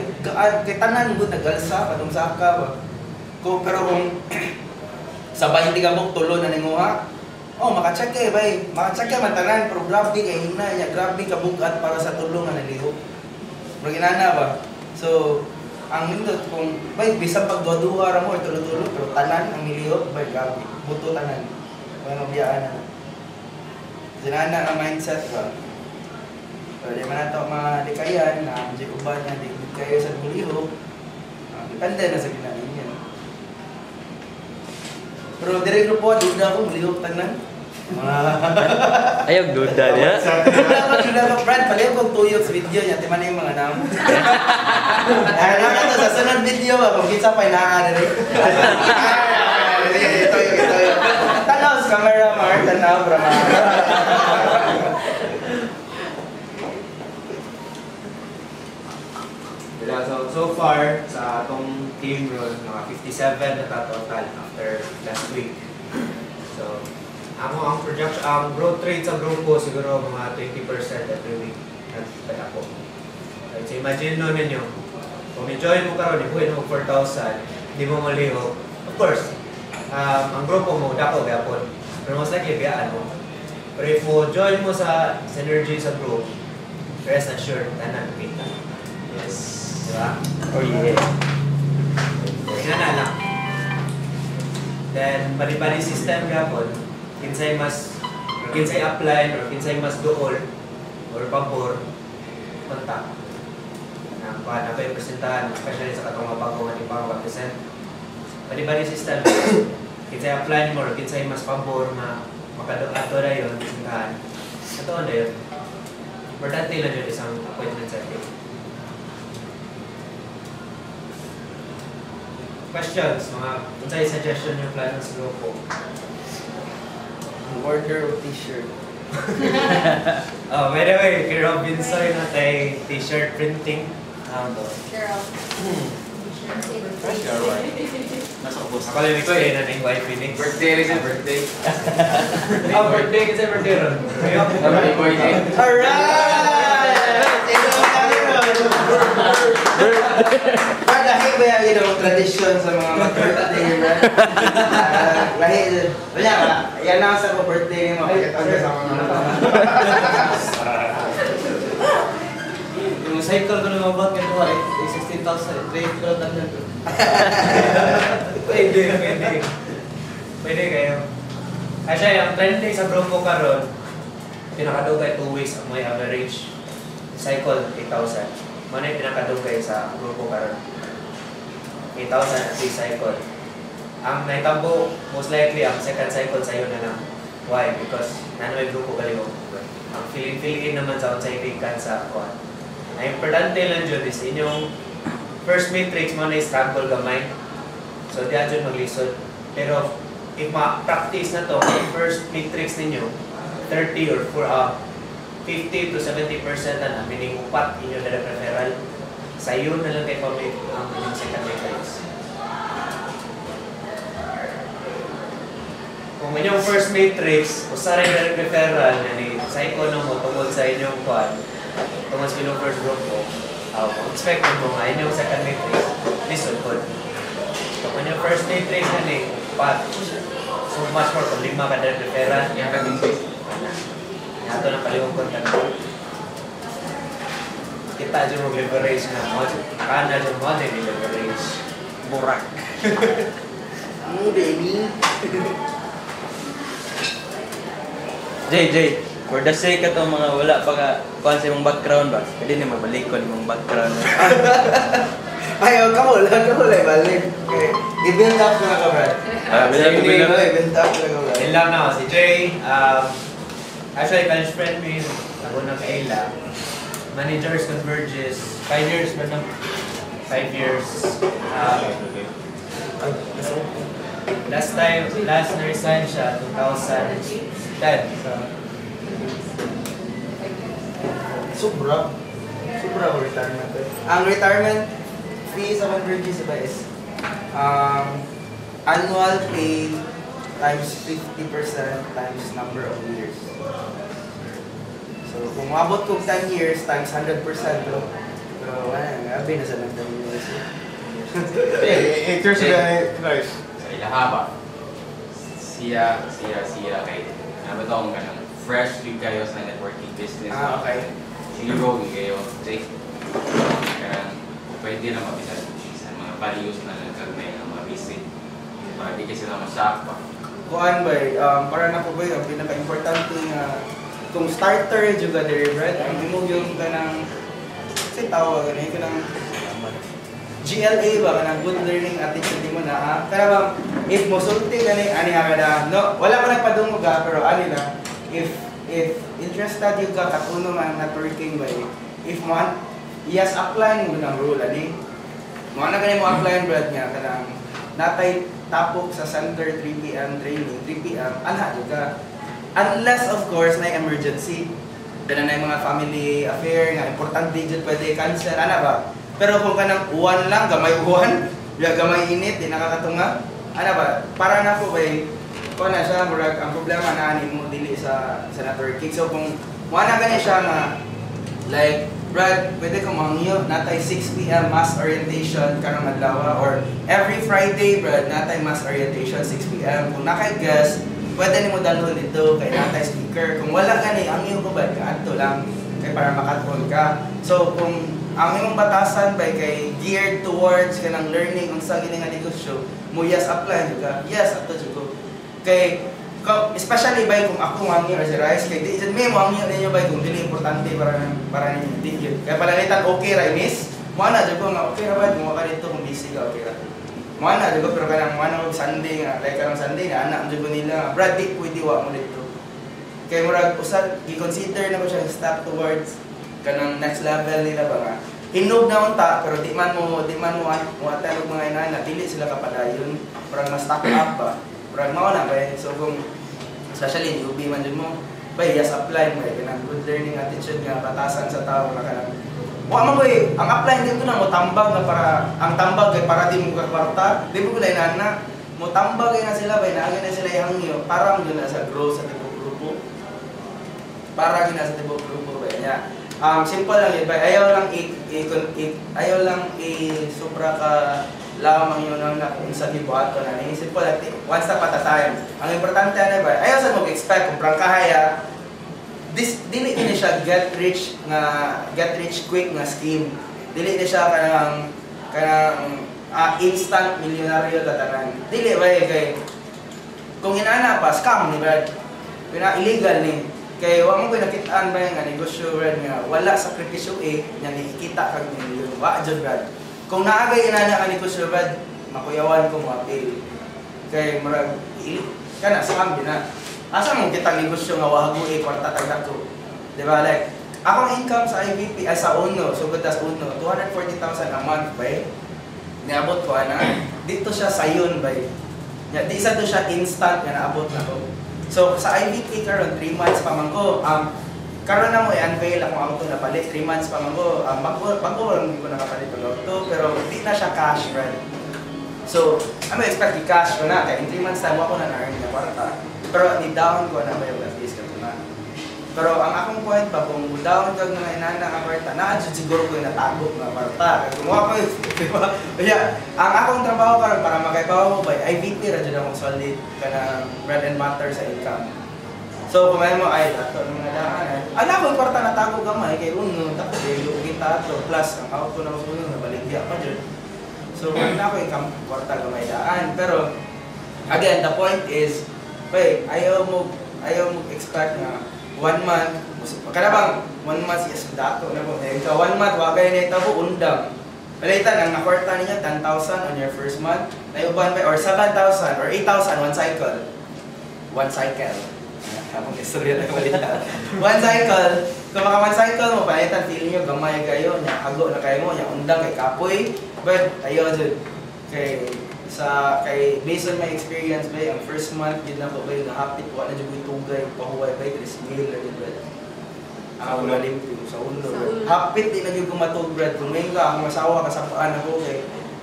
kay tanan mo nagalsa, patong saka ba? Pero kung sabay hindi ka buk tulo na ninguha, makacheck bay, makacheck man tanan, pero grabe kay hina niya, grabe ka bugat para sa tulong na naliho. Pero ginana ba? So, ang nindot kung, bay, bisang pagduwa-duwa ra mo, tulo-tulo, pero tanan ang niliho, bay, grabe, buto tanan. Mga biyaan na. Sinana ang mindset ba? Pero di man nato malikayan na hindi ko ba niya di kayo sa buliho. Depende na sa ginanin niya. Pero dire ko po, duda ko, buliho tanan. Ayaw duda niya. Duda ko, Brad, paliw kong tuyok sa video niya, timan na yung mga namo. Naka to sa sunod video ba, kung kinsa pa inaari rin. Ito. Tanaw sa camera, Mark, tanaw, bro. far sa atong team ron mga 57 na total after last week. So ang projection, ang growth rate sa grupo siguro mga 20% every week na ako. So imagine no ninyo, kung i-join mo karon, ibuhin mo 4,000, hindi mo malihok. Of course, ang grupo mo dako gapon. Pero most likely biyaan mo. Pero if mo join mo sa synergy sa group, rest assured, tanan kita. Yes. Diba? Oh yeah. Tingnan na lang. Then, bali-bali system gapon, kinsay mas, or kinsay apply, or kinsay mas duol, or pabor, kontak. Na pa yung presentahan, especially sa katong mabago ng pang represent. Bali-bali system, kinsay apply mo, or kinsay mas pabor na makadoato na yun, presentahan. Ito na yun. Importante lang yun isang appointment setting. Questions, mga unsay suggestion yung plano sa grupo? Order of t-shirt. Oh, by the way, kay Robinson na tayo t-shirt printing. Girl. Nasa ubos. Ako lang explain na ng wife ni. Birthday rin siya, birthday. Oh, birthday kasi birthday ron. Happy birthday. Alright! Lahi ba yung tradisyon sa mga birthday, right? Lahi, wala ka, yan na sa birthday mo, makikita sa mga Yung cycle ko ng mabot ka doon, 16,000. Trade ko lang tanda ko. Pwede. Pwede kayo. Kasi yung trending sa grupo karon, pinakadugay 2 weeks ang may average cycle 8,000. Mano yung pinakadugay sa grupo karon? 8,000 at least cycle. Ang naitambo, most likely, ang second cycle sa'yo na lang. Why? Because nano may grupo kaligo. Ang feeling naman sa unsay ipikan sa kuwan. Ang importante lang dyan is inyong first matrix mo na struggle gamay. So diyan dyan maglisod. Pero if ma-practice na to, first matrix ninyo, 30 or 50 to 70% na meaning upat inyo na referral. Sa iyo na lang kayo pamit ang inyong second matrix. Kung inyong first matrix, usaray na rin referral na ni sa econo mo tungkol sa inyong kwan, tungkol sa inyong first group mo, expect mo nga inyong second matrix, listen po. Kung inyong first matrix na ni upat, so much more kung 5 ka na referral, Yan ka din sis. ito na paliwong ka na. Kita dyan mag-leverage na. Kana dyan mo din i-leverage. Burak. baby. JJ, for the sake of mga wala pa ka kuhan sa imong background ba? Hindi na mabalik ko imong background. Ayaw ka mo balik. Okay. I-build up na ka, Brad. I-build up na ka, Brad. Yun lang na si Jay. Actually, college friend mo yun. Ako na kaila. Managers Converges. 5 years ba na? 5 years. Last na-resign siya, 2010. Sobra ang retirement. Ang retirement fee sa Convergys is annual pay times 50% times number of years. So, kung mabot kong 10 years times 100%, no? Pero wala, gabi na sa nagdang years. Ito guys. Sa ilahaba. Siya kay ano ba tawag ganun? Fresh week kayo sa networking business. Okay. Zero kayo. Jake. Kaya pwede na mabisa sa mga values na nagkagnay ng mga visit. Para di kasi na masak pa. Kuan ba, para na po ba ang pinaka-importante nga kung starter juga diri bread, ang imong yung kanang kasi tawag ganun yung kanang GLA ba kanang good learning attitude mo na kana ba if mo sulti ani kada no wala man nagpadungog pero ani na if interested you ka katuno man networking ba if man yes apply mo ng rule ani mo na gani mo apply bread nga kanang natay tapok sa center 3 PM training 3 PM ana juga unless of course na emergency dala na yung mga family affair nga importante jud pwede cancel ana ba Pero kung kanang uwan lang, gamay uwan, gamay init, di nakakatunga. Ano ba? Para na po bay, kung na siya, murag, ang problema na mo dili sa natural kick. So kung wala ka siya nga, like, Brad, pwede kong mangyo, natay 6 p.m. mass orientation karong adlaw or every Friday, Brad, natay mass orientation 6 p.m. Kung nakay guest, pwede nimo download dito kay natay speaker. Kung wala ka ni, ang iyo ko ba, kaadto lang kay para makatulog ka. So kung ang imong batasan ba kay geared towards kanang learning kung sa gini nga negosyo, mo yes apply juga. Yes, ato jud kay especially by kung ako mangyo or si Rice kay di jud may mangyo ninyo by kung dili importante para ninyo di yun. Kaya palalitan okay ra miss. Mo na jud ko nga okay ra ba mo ka dito kung busy ka okay ra. Mo na jud ko pero kanang mo na Sunday nga like karong Sunday na anak jud nila. Brad di pwede wa mo dito. Kay murag usad gi-consider na ko siya step towards kanang next level nila ba nga. Hinog na unta pero di man mo atalog mga inana dili sila kapadayon. Parang mas stack up ba. Murag mao na ba so kung especially UB man jud mo ba yes apply mo kanang good learning attitude nga batasan sa tao na kanang wa man koy ang apply dito na mo tambag na para ang tambag kay para di mo ka kwarta di mo kulay na mo tambag na sila ba naagi na sila ihangyo para mo na sa growth sa tibok grupo para gina sa tibok grupo ba niya simple lang yun ba ayaw lang sobra ka lamang yun na kung sa gibuhato na naisip ko that one step at a time. Ang importante ano ba? Ayaw sa mag-expect kung prangkahaya dili din siya get rich quick nga scheme. Dili din siya kanang instant milyonaryo tatanan. Dili ba kay kung inana pa scam ni Brad. Illegal ni. Kay wa mo ko nakitaan ba nga negosyo Brad nga wala sakripisyo nya nikita kag milyon. Wa jud Brad. Kung naagay inana ka ni Kusyo Brad, makuyawan ko mo appeal. Kay murag kana scam din na. Asa mo kita negosyo nga wago kwarta tag ko. Di ba like akong income sa IVP as sa uno, sugod as uno, 240,000 a month bay. Niabot ko ana. Dito siya sayon bay. Ya di sa to siya instant nga naabot na ko. So sa IVP karon 3 months pa man ko. Karon na mo i-unveil akong auto na palit 3 months pa man ko. Bago lang ko nakapalit ng auto pero hindi na siya cash right. So, I'm expect i-cash ko na kaya in 3 months time ako na na-earn na kwarta. Pero ni-down ko na ba yung at least kato na. Pero ang akong point pa kung down kag mga inana ka kwarta, na siguro ko yung natagok na kwarta. Kaya kumuha ko yung, kaya ang akong trabaho karon para makaibaw mo ba, IVP ra dyan akong solid ka ng bread and butter sa income. So, kumain mo, ay, ato ng mga daan. Anak ko, yung kwarta natago gamay, kay uno, tapos yung kita ato, plus, ang auto na uno, nabaligya pa dyan. So, anak ko, yung kwarta gamay daan. Pero, again, the point is, bay, ayaw mo expect na 1 month, kada bang 1 month, yes, dato na po. Ka 1 month, wagay na ito po, undang. Palitan, ang nakwarta niya, 10,000 on your first month, naiuban ba, or 7,000, or 8,000, one cycle. One cycle. Kamang istorya na malita. One cycle, kung maka 1 cycle mo, palitan, feeling nyo, gamay kayo, hago na kayo mo, undang kay kapoy, but ayaw dyan. Kay based on my experience ba, ang first month, yun na ko ba, yung nahapit, wala dyan yung tugay, pahuway ba, 3 mil, yun ba. Ang malim sa ulo. Hapit din na yung gumatog, Brad. Kung ngayon ka, ang masawa, kasapaan ako,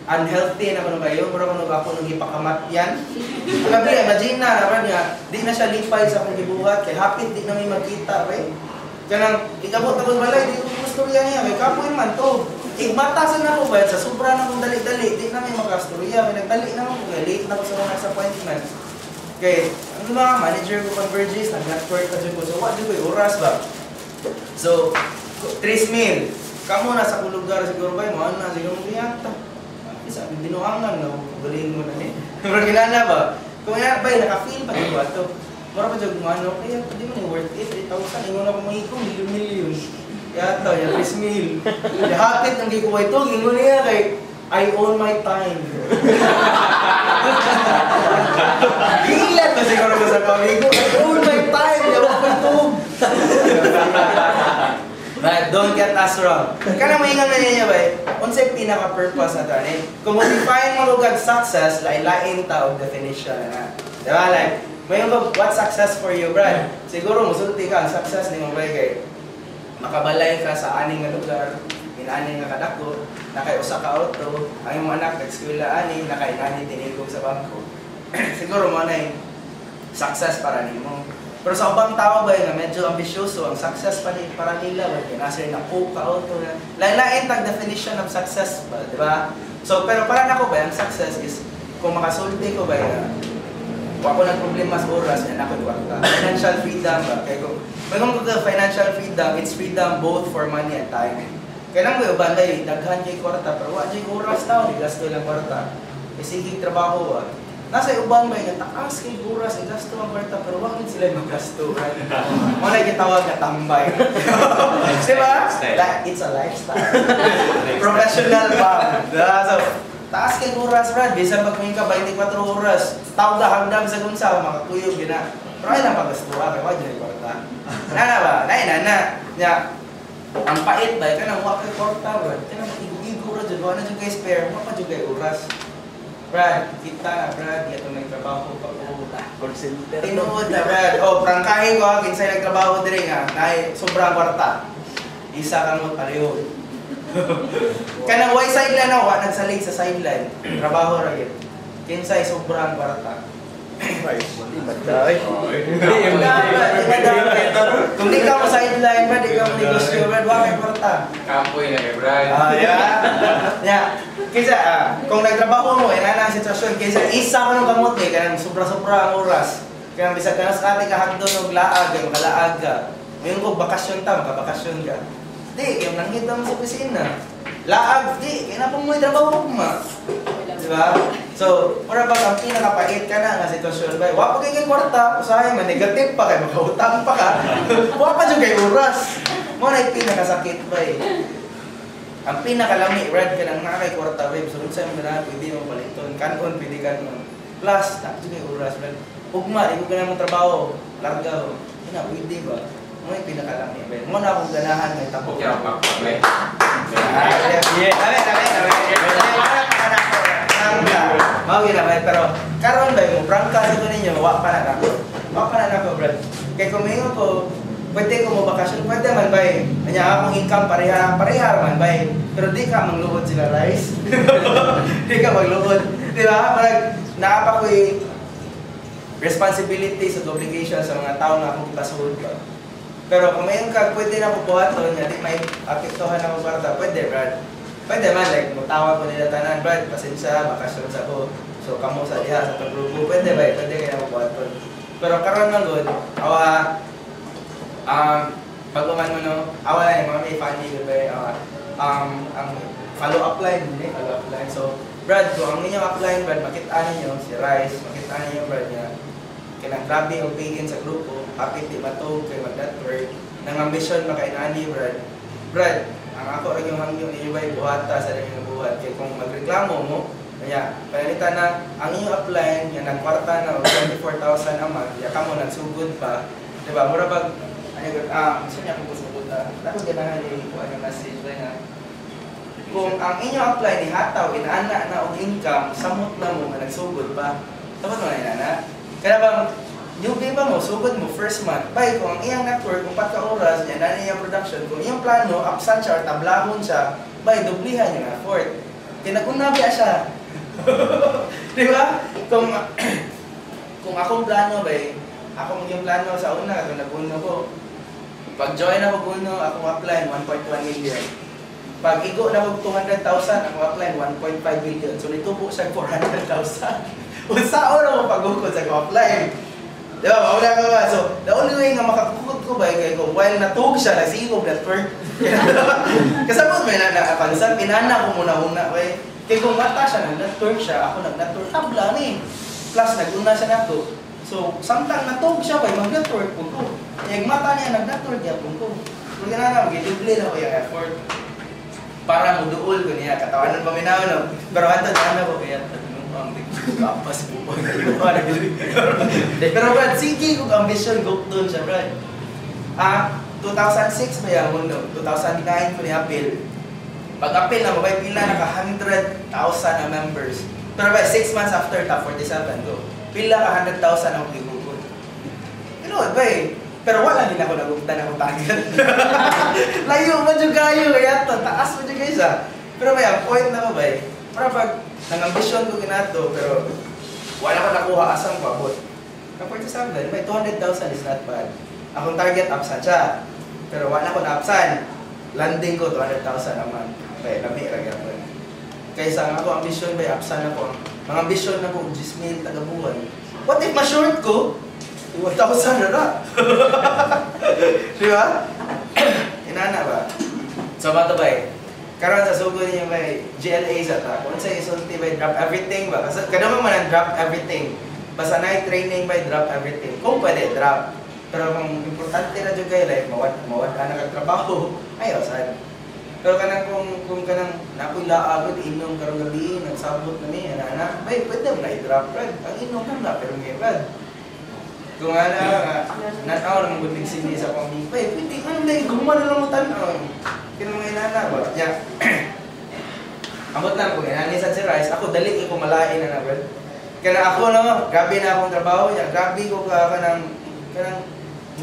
unhealthy na kung kayo, pero kung ako nung ipakamat yan. Grabe, imagine na naman nga, di na siya lipay sa akong gibuhat, kaya hapit di na may magkita, ba? Kaya nang, ikabot-abot balay, di ko mastorya niya, may kapoy man to. Igbatasan na ko ba, sa sobra na kong dali-dali, di na may makastorya, may nagdali na ko, kaya late na ko sa mga appointment. Kaya, ano ba, manager ko Convergys, nag-network ka dyan ko, so what, di ko yung oras ba? So, 3 mil, kamo na sa lugar siguro ba, mo na, siguro mo yata. Sabi, binuangan na, galing mo na eh. Pero kinala ba? Kung yan ba, naka-feel pa yung wato. Mara pa dyan kumano, kaya hindi mo na worth it, 3,000, yung na kumahikong, milyon. Kaya ito, yung 3 mil. Hapit ng gikuha ito, gingo niya kay, I own my time. Gilat na siguro ko sa pamigo, I own my time, yawa ko ito. But don't get us wrong. Kana maingan na niya ba? Unsay pinaka-purpose na tani? Kung mo define mo lugag success, lain-lain ta og definition na. Diba? Like, may what success for you, Brad? Siguro musulti ka ang success ni mo ba kay makabalay ka sa aning nga lugar, inani nga kadako, nakay usa ka auto, ang imong anak nag-eskwela ani, nakay inani tinigog sa bangko. Siguro mo na yung success para nimo. Pero sa ubang tao ba nga medyo ambisyoso, ang success pa din para nila ba nasa rin ako ka auto na. Lain-lain tag definition of success ba, di ba? So pero para nako ba ang success is kung makasulti ko ba kung ako ng problema sa oras, yan ako kwarta. Financial freedom ba? Kaya kung financial freedom, it's freedom both for money and time. Kaya lang ko banday, daghan kay kwarta, pero wala kay oras tao, gasto lang kwarta. Sige trabaho ba? Nasa ubang ba yung takas kay oras, gasto ang kwarta, pero wala sila magasto. Wala yung tawag na tambay. Diba? It's a lifestyle. Professional ba? So, taas kay oras, Brad. Bisan pagkuhin ka 24 oras. Tawag na hagdam sa gunsa, makakuyog yun na. Pero ay lang pagastuwa, kaya wala dyan yung kwarta. Nana ba? Nana. Ang pait ba? Ka nang wala kay kwarta, Brad. Kaya nang igo-igo ra dyan. Wala na dyan kay spare. Wala pa dyan kay oras. Brad, kita na, Brad. Ito may trabaho pa ko. Call center. Tinuod na, Brad. O, prangkahin ko ha. Kinsay nagtrabaho din nga. Nay, sobrang kwarta. Isa kang mo pareho. Kanang way sideline ako, nagsalig sa sideline. Trabaho ra yun. Kinsay sobrang kwarta. Kung di ka mo sideline, ba, di ka mo negosyo, ba, wala kay kwarta. Kampoy na kay Brad. Yeah. Kaysa, kung nagtrabaho mo, inana ang sitwasyon, kaysa isa ko ng kamot eh, kanang sobra-sobra ang oras. Kaya bisag ka na sa ating kahagdon ng laag, makalaag ka. Ngayon ko, bakasyon ta, makabakasyon ka. Di, kaya nanghit naman sa opisina. Laag, di, kaya na pong may trabaho ko ma. Diba? So, para pag ang pinakapait ka na nga sitwasyon ba, wala pa kayo kay kwarta, usahay man, negative pa kayo, magkautang pa ka, wala pa dyan kay oras. Mo na yung pinakasakit ba eh. Ang pinakalami, Brad, ka nang nakakay kwarta web, so sa'yo mo na, pwede mo paliton, kanon, pwede kanon. Plus, tapos kay oras, Brad. Ugma, di ko ka naman trabaho, larga ho. Yun na, pwede ba? Mo yung pinakalami, Brad. Mo na akong ganahan, may tapok. Okay, ang pakpakle. Mawin na ba? Pero karon ba yung prangka sa ito ninyo, wak pa na ako. Wak pa na ako, Brad. Kaya kung may ko, pwede ko mo bakasyon, pwede man ba eh. Kanya akong income parehar man ba eh. Pero di ka magluhod sila, Rice. Di ka magluhod. Di ba? Parang naapa ko yung responsibilities at obligations sa mga tao na akong ipasuhod ba. Pero kung may ka, pwede na ko buhaton, di may apektuhan ako kwarta, pwede, Brad. Pwede man, like, mutawag ko nila tanan, Brad, pasensya, bakasyon sa ko. So, kamo sa diha, sa pagrugo, pwede ba? Pwede kayo na buhaton. Pero karon man good, awa, pag-uman mo no, awa na yung mga may funny, ba? Ang follow-up line, hindi? Follow-up line. So, Brad, kung ang inyong upline, Brad, makita ninyo, si Rice, makita ninyo, Brad, niya, kinang grabe ang pagin sa grupo, happy di matog, kay mag-network, nang ambisyon makainani, Brad. Brad, ang ako rin yung hangyo ni Iway, buhata sa rin yung buhat. Kaya kung magreklamo mo, kaya, palitan na, ang inyong upline, yan, nagkwarta na, 24,000 a month, kaya ka mo, nagsugod pa. Diba, mura pag, gusto niya kung kusugod na, dapat ganahan yung message ba nga. Kung ang inyong upline ni hataw, inaana na o income, samot na mo, nagsugod pa. Dapat mo na inaana. Kaya bang, newbie ba mo, sugod mo, first month, bay, kung ang iyang network, kung pagka oras, yan na iyang production, kung iyong plano, absent siya or tablahon siya, bay, dublihan yung effort. Tinagunabya siya. Di ba? Kung akong plano, bay, akong yung plano sa una, kung nag-uno ko, pag-join ako uno, akong apply, 1.1 million. Pag igo na ko 200,000, akong apply, 1.5 million. So, nitubo siya 400,000. Unsaon ako pag-ukod sa apply. Di ba? Mauna ka ba? So, the only way nga makakukod ko ba, kaya kung while natug siya, nagsigog network. Kasabot may nakapansan, pinana ko muna-una. Kaya kung mata siya, nag-network siya, ako nag-network, tabla ni. Plus, nag-una siya nato. So, samtang natug siya, mag-network po ko. Kaya mata niya, nag-network niya po ko. Kung na, mag-dubli na ko yung effort. Para mo duol ko niya, katawanan pa minaw, no? Pero hantad na ko, kaya ang kapas po po. Pero Brad, sige kung ambisyon, go doon siya, Brad. 2006 ba yan, 2009 ko ni-appeal. Pag-appeal na, mabay pila, naka 100,000 na members. Pero ba, 6 months after, top 47 go. Pila ka 100,000 ang gigugod. You know, ba Pero wala din ako nagugtan akong target. Layo man jud kayo kaya to, taas man jud kayo sa. Pero may ang point na ko ba para pag nang-ambisyon ko ginato pero wala ko nakuha asang paabot. Kapag sa amin, may 200,000 is not bad. Akong target absan siya. Pero wala ko na absan. Landing ko 200,000 naman. Kaya lami ra gyapon. Kaysa ako ambisyon ba absan ako. Mga ambisyon na ko 10,000 taga buwan. What if ma-short ko? 1,000 na na. Di ba? Inana ba? So, bato ba karon sa sugo niya may GLA sa ta. Kung sa isulti ba drop everything ba? Kasi kadama man ang drop everything. Basta na training by drop everything. Kung pwede, drop. Pero kung importante na dyan kayo, like, mawad ka na kagtrabaho, ayaw, saan? Pero kanang kung kanang nakuilaagod, inom karong gabi, nagsabot na niya, anak, bay, pwede mo na i-drop, Brad. Ang inom ka na, pero may Brad. Kung nataw ng buting sini sa pamilya, bay, pwede ka na, gumawa na lang mo tanaw. Kaya mga inana ba? Yeah. Amot lang, kung inanisan si Rice, ako dali ko malain na Brad. Kaya ako no, grabe na akong trabaho niya, grabe ko kanang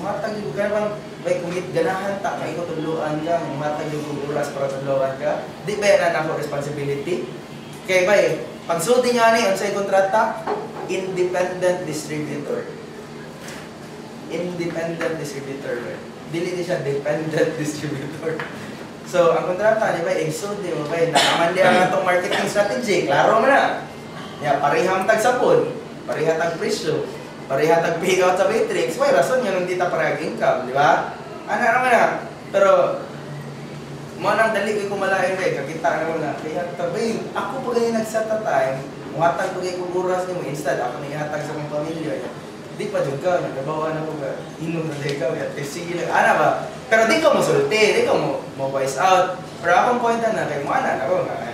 matag ko bang may kumit ganahan ta kay ko tudloan ka, matag yung oras para tudloan ka. Di ba na ako responsibility? Kay bay, pag sulti niya ni unsay kontrata, independent distributor. Independent distributor. Dili ni siya dependent distributor. So, ang kontrata ni bay, sulti mo bay, nakaman di ang atong marketing strategy, klaro man na. Ya, pariham tag sapon, pariha tag presyo, pariha tag payout sa matrix. May rason yan hindi ta parehag income, di ba? Ano naman na? Pero mo nang dali ko kumalain kay kakita na wala. Kaya tabi, ako pa ganyan nagset ta time, muhatag ko kay kuguras nimo instead ako ni ihatag sa akong pamilya. Di pa jud ka nagabawa na ko ga inom na day ka ya sige lang ana ba. Pero di ko mo sulti, di ko mo voice out. Pero akong point na kay mo ana ako nga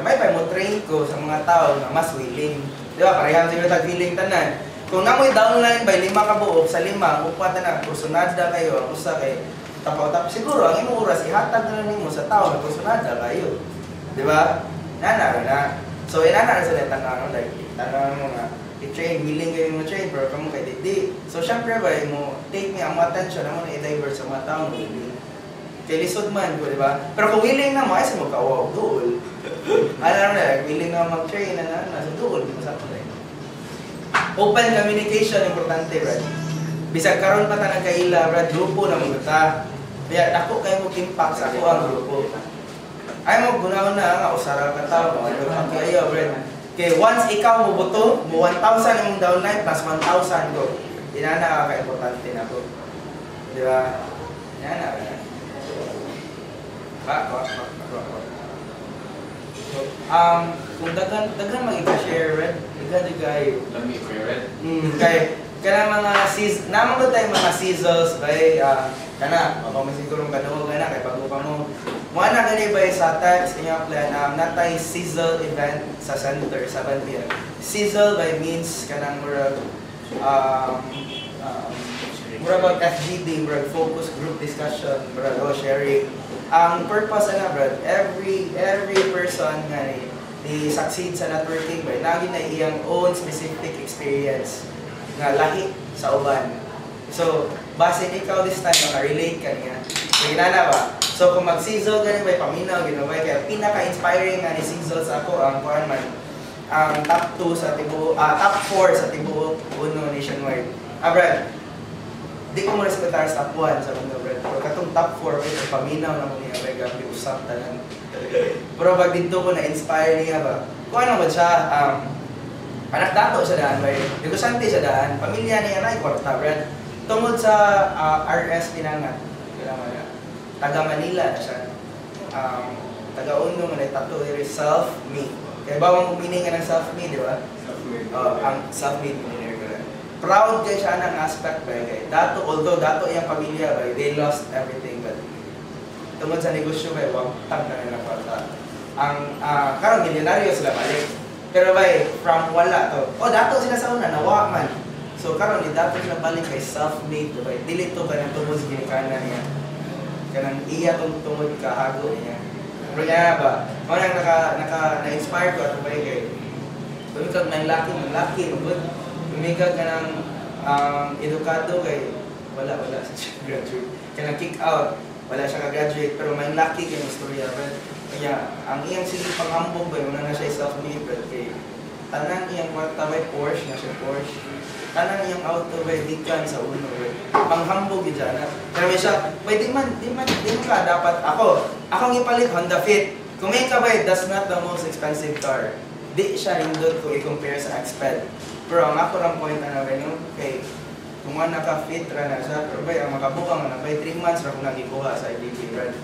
may pa mo train ko sa mga tao na mas willing. Di ba? Parehang siguro tag-feeling tanan. Kung namoy downline by 5 ka buok sa 5, upatan na kursunada kayo, ang usa kay tapaw-tap. Siguro ang imong oras ihatag na nimo sa tao na kursunada kayo. Di ba? Nana na. So inana sa tanang like tanang mo nga i-train, willing kayo mo train pero kamo kay didi. So syempre ba mo take me ang attention amo na i-divert sa mga tao willing. Kay lisod man ko, di ba? Pero kung willing na mo, ay sa mo kawaw, dool. Alam na, willing na mag-train na nasa dool, di ko sa kulay. Open communication, importante, Brad. Bisag karon pa ta nagkaila, Brad, grupo na mga ta. Kaya ako kayo mag-impact sa ako ang grupo. Ay mo, gunawin na nga, usara ka tao, kaya Brad. Kaya once ikaw mo buto, mo 1,000 yung downline plus 1,000 ko. Inana ka importante na ko. Di ba? Inana ka. Kung daghan mag-i-share, Red, daghan kayo. Lami ko Red. Kaya mga naman ko tayo mga sizzles, bay, kana, mapamasigurong kanuho na, kay pag-upa mo. Muna na gani ba sa text, inyong plan, natay sizzle event sa center, sa Bandiya. Sizzle by means, kanang murag, murag FGD, murag focus group discussion, murag sharing. Ang purpose na Brad, every person nga ni succeed sa networking ba, lagi na iyang own specific experience nga lahi sa uban. So, base ikaw this time maka-relate ka niya. So, ginana ba? So, kung mag-sizzle ka ba, paminaw, ginabay, kaya pinaka-inspiring nga ni sizzle sa ako, ang kuhan man, ang top 2 sa Tibuo, top 4 sa Tibuo, Uno nationwide. Brad, di ko mo respetar sa top 1 sa mundo, Brad. Pero katong top 4, ito, paminaw na mo niya, may gabi, usap talang. Pero pag dito ko na-inspire niya ba, kung ano ba siya, anak dato siya daan, may negosante siya daan, pamilya niya na ikwarta, Brad. Tungod sa RS Pinangat, taga Manila na siya. Taga Uno mo na tattoo, self-made. Kaya bawang meaning nga ng self-made, di ba? Ang self-made millionaire ko rin. Proud kayo siya ng aspect ba kay dato, although dato iyang pamilya ba, they lost everything, but tungod sa negosyo ba, wag tag na nila kwarta. Ang karon milyonaryo sila balik. Pero ba, from wala to. Dato sila sa una, nawa man. So karon ni dato sila balik kay self-made to ba. Dili to ba ng tungod sa ginikanan niya. Kanang iya tong tungod kahago niya. Pero kaya ba, manang na-inspire ko at ba kay tumikag ng laki, magod. Tumikag ka ng edukado kay wala siya graduate. Kaya kick out, wala siya ka-graduate, pero may lucky kayong istorya, Brad. Kaya, ang iyang sige panghambog ba, una na siya self-made, Brad, kay tanan iyang kwarta may Porsche na siya Porsche. Tanan iyang auto by dikan sa uno, Brad. Panghambog yun dyan, pero may siya, di man ka dapat, akong ipalit Honda Fit. Kung may kabay, that's not the most expensive car. Di siya hindot kung i-compare sa Xped. Pero ang ako lang point na namin, okay, kung naka-fit ra na siya, pero bay, ang makabukang na, bay, 3 months ra kung nagikuha sa ITP, Brad.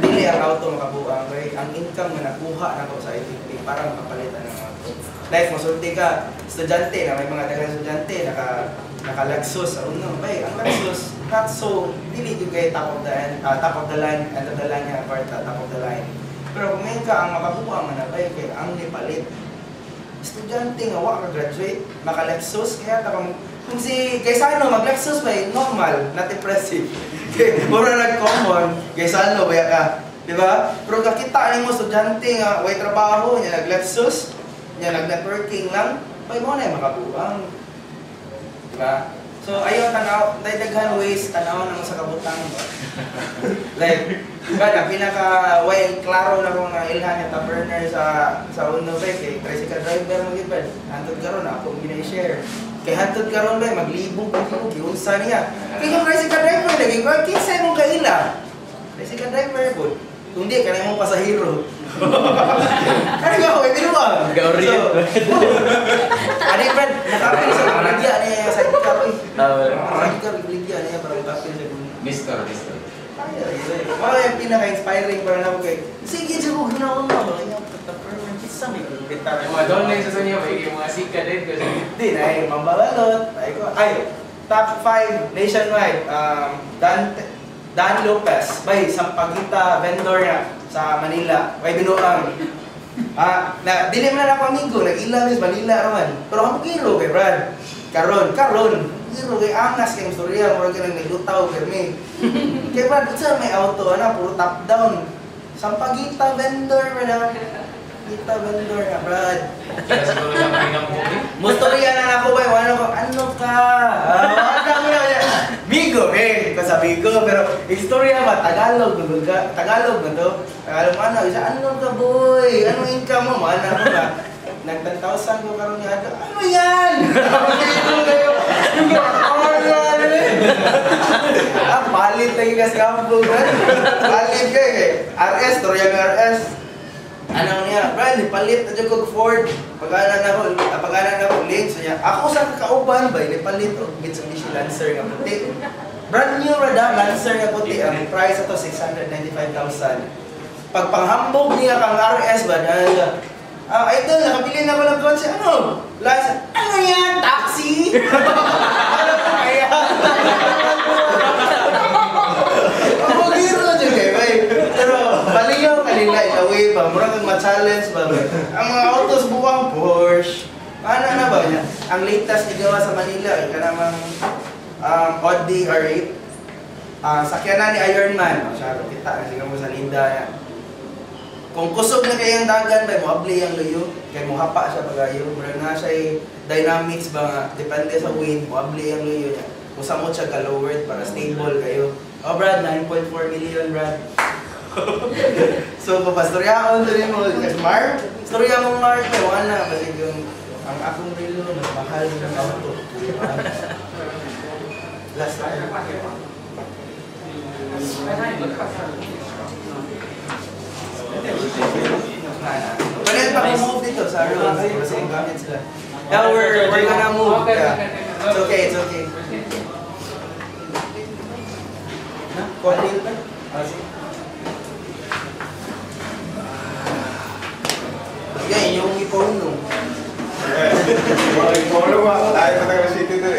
Dili ang auto makabuang, bay, ang income na nakuha na ko sa ITP para makapalitan ng auto. Like, masulti ka, estudyante na, may mga dagang estudyante, naka-Lexus sa uno, bay, ang Lexus, not so, dili yung kay top of the line, end of the line niya, top of the line. Pero kung ngayon ka, ang makabuang na, bay, kay ang nipalit, estudyante nga, wala ka graduate, maka-Lexus, kaya kung si Gaisano mag-Lexus ba, normal, not impressive. Mura nag-common, Gaisano ba ka, di ba? Pero kakita mo estudyante nga, way trabaho, niya nag-Lexus, niya nag-networking lang, bay mo na yung makabuang. Di ba? So, ayaw tanaw, daghan ways tanaw naman sa kabutang ba? Like, ba, pinaka-well, klaro na kung ilhan yung burner sa uno ba, kay tricycle driver mo ba? Hantod karon ako gina-share. Kay hantod karon ba, maglibog ko, giunsa niya. Kaya yung tricycle driver, naging ba, kinsa mong kaila? Tricycle driver po. Kung di, kanay mong pasahero. Ano nga ako, ibinuwa. Gauriyan. Ano yung friend, nakapil sa kuligya niya sa sidecar. Sidecar, kuligya niya para makapil sa kuligya. Mister. Mga yung pinaka-inspiring para na ko kay, sige, siya ko ginawa mo. Kaya yung permanent isa may kulibitar. Yung mga downline sa Sonia, may mga sika din kasi. Hindi, na yung mambabalot. Top 5 nationwide. Dan Lopez, bay, Sampaguita vendor na sa Manila, bay binuang. Dili man na ako amigo, nag-ila mis Manila raman. Pero ako kiro kay Brad. Karon, kiro kay angas kay istorya, mura ka nang naglutaw kay me. Kay Brad, sa may auto, puro top down. Sampaguita vendor na. Kita vendor na, Brad. Kaya siguro lang kayo ng movie. Mustorya na ako ba, ano ka? Bigo, ko sa Bigo, pero istorya ba, Tagalog na to. Tagalog mo, ano ka boy? Anong income mo? Mana mo ba? Nag-10,000 ko karoon niya, ano yan? Palit lagi ka sa kampo, palit ka RS, storya ng RS. Ano niya, Brad, nipalit na dyan ko Ford. Pag-anan ako, link sa niya. Ako sa kakauban ba, nipalit o Mitsubishi Lancer nga puti. Brand new rada, Lancer nga puti. Ang price ito, 695,000. Pag panghambog niya kang RS ba, idol, nakabili na ko ng kotse. Ano? Lancer, ano yan? Taxi? Ano po kaya? Ako giro na dyan kayo, bay. Pero, baligaw kanila, away ba? Mura kang ma-challenge ba? Ang mga autos buwang Porsche. Ano na ba niya? Ang latest igawa sa Manila, ka namang Audi R8. Sakyanan ni Ironman. Siya, kita na siya mo sa linda niya. Kung kusog na kayang dagan, bay, muabli ang luyo. Kaya muhapa siya pag-ayo. Mura na siya dynamics ba nga. Depende sa wind, muabli ang luyo niya. Kung samot siya ka-lowered para stable kayo. Oh Brad, 9.4 million Brad. So, papastorya ko rin mo. Mark, storya mo Mark. Wala, kasi yung ang akong relo, mas mahal ng auto. Last time. Pwede pa move dito sa road. Kasi yung gamit sila. Yeah, we're gonna move. Yeah. It's okay, it's okay. Kualil ba? Yan, yung ipono. Ipono ba? Tayo pa tayo sa city doon